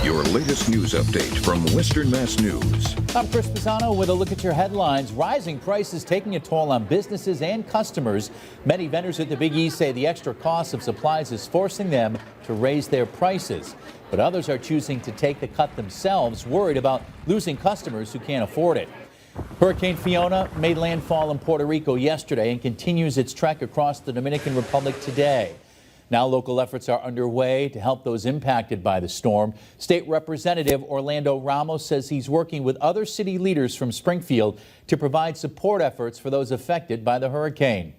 Your latest news update from Western Mass News. I'm Chris Pisano with a look at your headlines. Rising prices taking a toll on businesses and customers. Many vendors at the Big East say the extra cost of supplies is forcing them to raise their prices. But others are choosing to take the cut themselves, worried about losing customers who can't afford it. Hurricane Fiona made landfall in Puerto Rico yesterday and continues its trek across the Dominican Republic today. Now local efforts are underway to help those impacted by the storm. State Representative Orlando Ramos says he's working with other city leaders from Springfield to provide support efforts for those affected by the hurricane.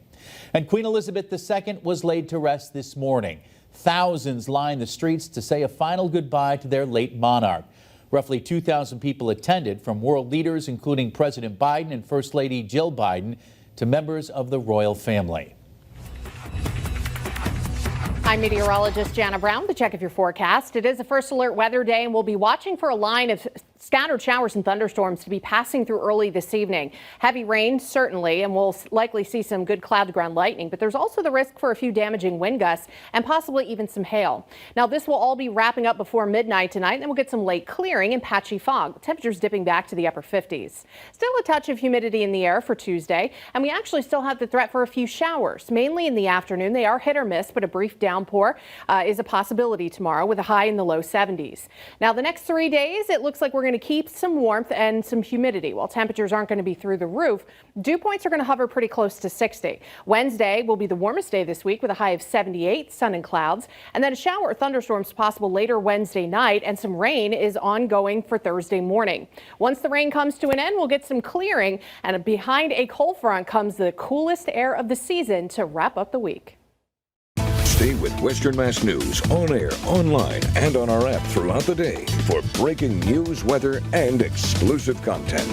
And Queen Elizabeth II was laid to rest this morning. Thousands lined the streets to say a final goodbye to their late monarch. Roughly 2,000 people attended, from world leaders including President Biden and First Lady Jill Biden to members of the royal family. I'm meteorologist Janna Brown. The check of your forecast. It is a first alert weather day, and we'll be watching for a line of scattered showers and thunderstorms to be passing through early this evening. Heavy rain, certainly, and we'll likely see some good cloud to ground lightning, but there's also the risk for a few damaging wind gusts and possibly even some hail. Now, this will all be wrapping up before midnight tonight, and then we'll get some late clearing and patchy fog. Temperatures dipping back to the upper 50s. Still a touch of humidity in the air for Tuesday, and we actually still have the threat for a few showers, mainly in the afternoon. They are hit or miss, but a brief downpour is a possibility tomorrow with a high in the low 70s. Now, the next 3 days, it looks like we're going to keep some warmth and some humidity. While temperatures aren't going to be through the roof, dew points are going to hover pretty close to 60. Wednesday will be the warmest day this week with a high of 78, sun and clouds, and then a shower or thunderstorms possible later Wednesday night, and some rain is ongoing for Thursday morning. Once the rain comes to an end, we'll get some clearing, and behind a cold front comes the coolest air of the season to wrap up the week. Stay with Western Mass News on air, online, and on our app throughout the day for breaking news, weather, and exclusive content.